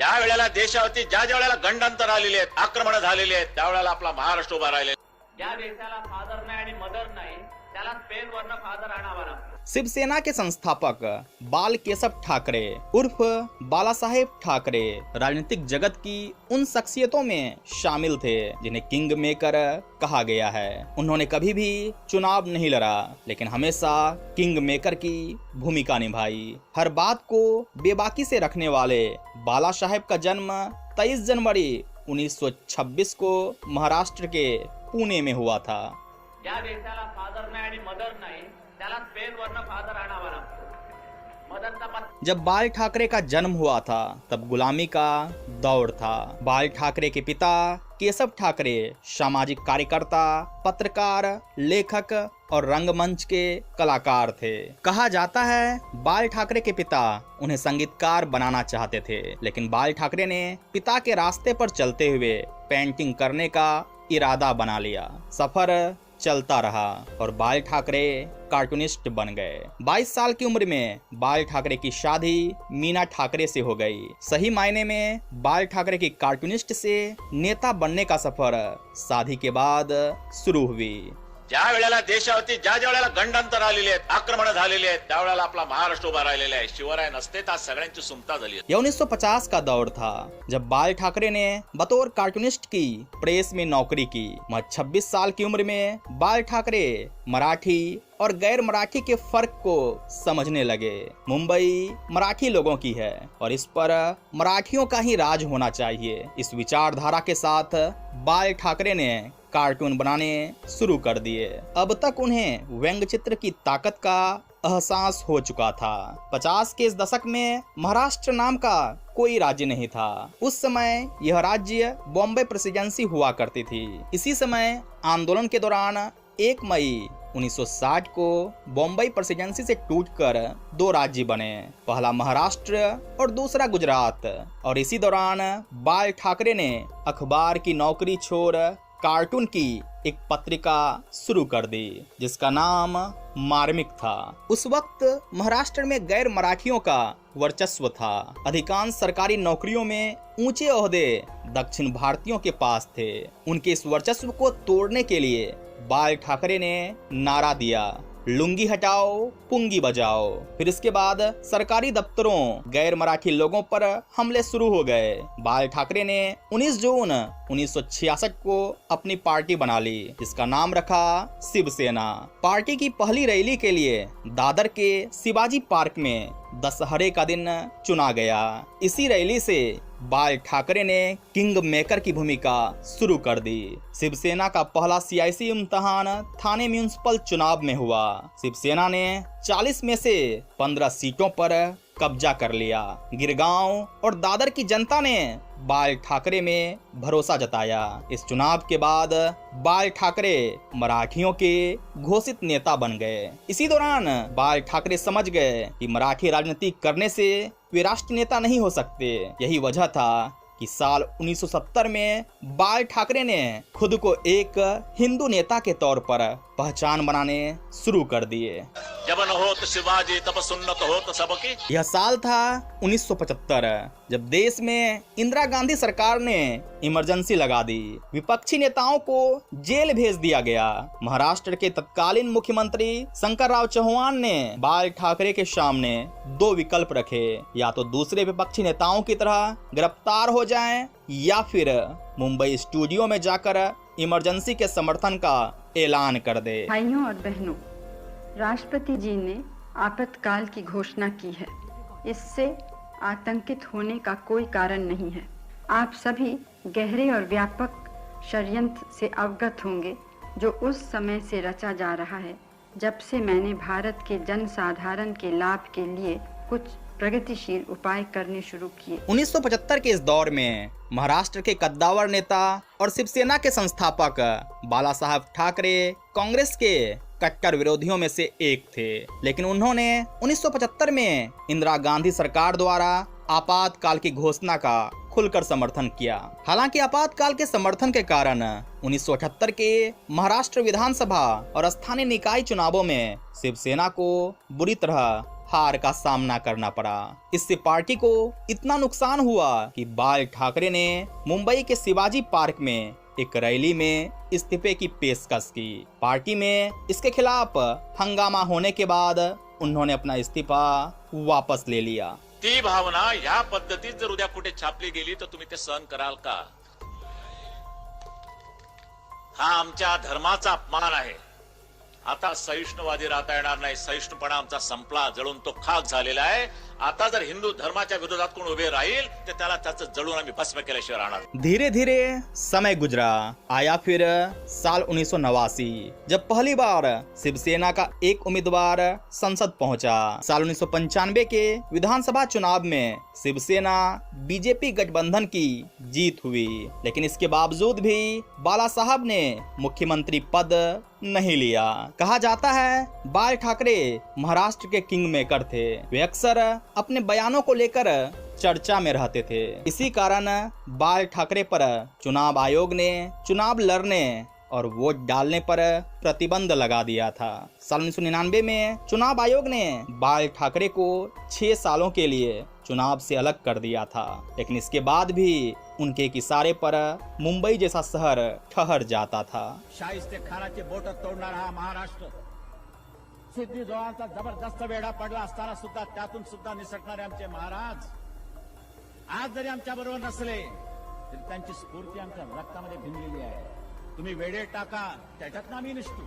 ज्या वेळेला देशावरती ज्या वेळेला गंडांतर आलेली आहेत, आक्रमण झालेली आहेत, त्यावेळेला आपला महाराष्ट्र उभा राहिलेला. ज्या देशाला फादर नाही आणि मदर नाही त्याला स्पेन वरनं फादर आणावा लागतो. शिवसेना के संस्थापक बाल केशव ठाकरे उर्फ बाला साहेब ठाकरे राजनीतिक जगत की उन शख्सियतों में शामिल थे जिन्हें किंग मेकर कहा गया है। उन्होंने कभी भी चुनाव नहीं लड़ा, लेकिन हमेशा किंग मेकर की भूमिका निभाई। हर बात को बेबाकी से रखने वाले बाला साहेब का जन्म 23 जनवरी 1926 को महाराष्ट्र के पुणे में हुआ था। ज्या देशाला फादर नाही आणि मदर नाही त्याला स्पेन वरनं फादर आणावा लागतो। मदरचा पत्ता जब बाल ठाकरे का जन्म हुआ था तब गुलामी का दौर था। बाल ठाकरे के पिता केशव ठाकरे सामाजिक कार्यकर्ता, पत्रकार, लेखक और रंगमंच के कलाकार थे। कहा जाता है बाल ठाकरे के पिता उन्हें संगीतकार बनाना चाहते थे, लेकिन बाल ठाकरे ने पिता के रास्ते पर चलते हुए पेंटिंग करने का इरादा बना लिया। सफर चलता रहा और बाल ठाकरे कार्टूनिस्ट बन गए। 22 साल की उम्र में बाल ठाकरे की शादी मीना ठाकरे से हो गई। सही मायने में बाल ठाकरे की कार्टूनिस्ट से नेता बनने का सफर शादी के बाद शुरू हुई। ज्या वेळेला देशावरती ज्या वेळेला गंडांतर आलेली आहेत, आक्रमण झालेली आहेत, त्यावेळेला आपला महाराष्ट्र उभा राहिलेला आहे। शिवराय नसते तर सगळ्यांची सुमता झाली। यह 1950 का दौर था जब बाल ठाकरे ने बतौर कार्टूनिस्ट की प्रेस में नौकरी की। 26 साल की उम्र में बाल ठाकरे मराठी और गैर मराठी के फर्क को समझने लगे। मुंबई मराठी लोगों की है और इस पर मराठियों का ही राज होना चाहिए। इस विचारधारा के साथ बाल ठाकरे ने कार्टून बनाने शुरू कर दिए। अब तक उन्हें व्यंग्य चित्र की ताकत का एहसास हो चुका था। 50 के इस दशक में महाराष्ट्र नाम का कोई राज्य नहीं था। उस समय यह राज्य बॉम्बे प्रेसिडेंसी हुआ करती थी। इसी समय आंदोलन के दौरान 1 मई 1960 को बॉम्बे प्रेसिडेंसी से टूटकर 2 राज्य बने, पहला महाराष्ट्र और दूसरा गुजरात। और इसी दौरान बाल ठाकरे ने अखबार की नौकरी छोड़ कार्टून की एक पत्रिका शुरू कर दी जिसका नाम मार्मिक था। उस वक्त महाराष्ट्र में गैर मराठियों का वर्चस्व था। अधिकांश सरकारी नौकरियों में ऊंचे ओहदे दक्षिण भारतीयों के पास थे। उनके इस वर्चस्व को तोड़ने के लिए बाल ठाकरे ने नारा दिया, लुंगी हटाओ पुंगी बजाओ। फिर इसके बाद सरकारी दफ्तरों गैर मराठी लोगों पर हमले शुरू हो गए। बाल ठाकरे ने 19 जून 1966 को अपनी पार्टी बना ली जिसका नाम रखा शिवसेना। पार्टी की पहली रैली के लिए दादर के शिवाजी पार्क में दशहरे का दिन चुना गया। इसी रैली से बाल ठाकरे ने किंग मेकर की भूमिका शुरू कर दी। शिवसेना का पहला सियासी इम्तिहान थाने म्युनिसिपल चुनाव में हुआ। शिवसेना ने 40 में से 15 सीटों पर कब्जा कर लिया। गिरगांव और दादर की जनता ने बाल ठाकरे में भरोसा जताया। इस चुनाव के बाद बाल ठाकरे मराठियों के घोषित नेता बन गए। इसी दौरान बाल ठाकरे समझ गए कि मराठी राजनीति करने से वे राष्ट्र नेता नहीं हो सकते। यही वजह था कि साल 1970 में बाल ठाकरे ने खुद को एक हिंदू नेता के तौर पर पहचान बनाने शुरू कर दिए। जब न होत शिवाजी तब सुन्नत होत सबकी। यह साल था 1975 जब देश में इंदिरा गांधी सरकार ने इमरजेंसी लगा दी। विपक्षी नेताओं को जेल भेज दिया गया। महाराष्ट्र के तत्कालीन मुख्यमंत्री शंकरराव चौहान ने बाल ठाकरे के सामने 2 विकल्प रखे, या तो दूसरे विपक्षी नेताओं की तरह गिरफ्तार हो जाएं या फिर मुंबई स्टूडियो में जाकर इमरजेंसी के समर्थन का ऐलान कर दे। भाइयों और बहनों, राष्ट्रपति जी ने आपातकाल की घोषणा की है। इससे आतंकित होने का कोई कारण नहीं है। आप सभी गहरे और व्यापक षड्यंत्र से अवगत होंगे जो उस समय से रचा जा रहा है जब से मैंने भारत के जनसाधारण के लाभ के लिए कुछ प्रगतिशील उपाय करने शुरू किए। 1975 के इस दौर में महाराष्ट्र के कद्दावर नेता और शिवसेना के संस्थापक बाला साहब ठाकरे कांग्रेस के कट्टर विरोधियों में से एक थे, लेकिन उन्होंने 1975 में इंदिरा गांधी सरकार द्वारा आपातकाल की घोषणा का खुलकर समर्थन किया। हालांकि आपातकाल के समर्थन के कारण 1978 के महाराष्ट्र विधानसभा और स्थानीय निकाय चुनावों में शिवसेना को बुरी तरह हार का सामना करना पड़ा। इससे पार्टी को इतना नुकसान हुआ कि बाल ठाकरे ने मुंबई के शिवाजी पार्क में एक रैली में इस्तीफे की पेशकश की। पार्टी में इसके खिलाफ हंगामा होने के बाद उन्होंने अपना इस्तीफा वापस ले लिया। ती भावना या पद्धतीत जर उद्या कुठे छापली गेली तर तुम्ही ते सहन कराल का? हा आमच्या धर्माचा अपमान आहे। आता सहिष्णुवादी राहता येणार नाही। सहिष्णुपणा आमचा संपला, जळून तो खाक झालेला आहे। आता जर हिंदू धर्माच्या विरोधात कोण उभे राहील तर त्याला त्याचं जळून आम्ही भस्म केल्याशिवाय राहणार। धीरे धीरे समय गुजरा। आया फिर साल 1989 जब पहली बार शिवसेना का एक उम्मीदवार संसद पहुंचा। साल 1995 के विधानसभा चुनाव में शिवसेना बीजेपी गठबंधन की जीत हुई, लेकिन इसके बावजूद भी बाला साहब ने मुख्यमंत्री पद नहीं लिया। कहा जाता है बाल ठाकरे महाराष्ट्र के किंग मेकर थे। वे अक्सर अपने बयानों को लेकर चर्चा में रहते थे। इसी कारण बाल ठाकरे पर चुनाव आयोग ने चुनाव लड़ने और वोट डालने पर प्रतिबंध लगा दिया था। साल 1999 में चुनाव आयोग ने बाल ठाकरे को 6 सालों के लिए चुनाव से अलग कर दिया था, लेकिन इसके बाद भी उनके एक इशारे पर मुंबई जैसा शहर ठहर जाता था। शाहिस्तेखानाचे बोट तोडणारा हा महाराष्ट्र, सिद्धी जोहरांचा जबरदस्त वेढा पडला असताना सुद्धा त्यातून सुद्धा निसटणारे आमचे महाराज आज जरी आमच्या बरोबर नसले तरी त्यांची स्फूर्ती आमच्या रक्तामध्ये भिनलेली आहे। तुम्ही वेडे टाका त्याच्यात आम्ही निष्ठू,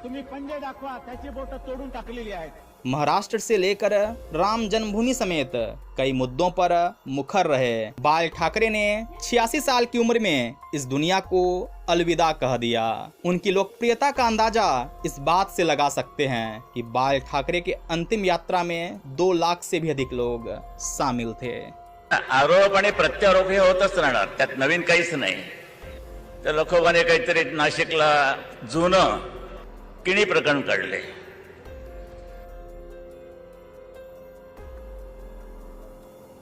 तुम्ही पंजे दाखवा त्याची बोट तोडून टाकलेली आहेत। महाराष्ट्र से लेकर राम जन्मभूमि समेत कई मुद्दों पर मुखर रहे बाल ठाकरे ने 86 साल की उम्र में इस दुनिया को अलविदा कह दिया। उनकी लोकप्रियता का अंदाजा इस बात से लगा सकते हैं कि बाल ठाकरे के अंतिम यात्रा में 2 लाख से भी अधिक लोग शामिल थे। आरोप आणि प्रत्यारोप हे होतच राहणार, त्यात नवीन काहीच नाही। तर लोकोबाने काहीतरी नाशिकला जुनं किणी प्रकरण काढले।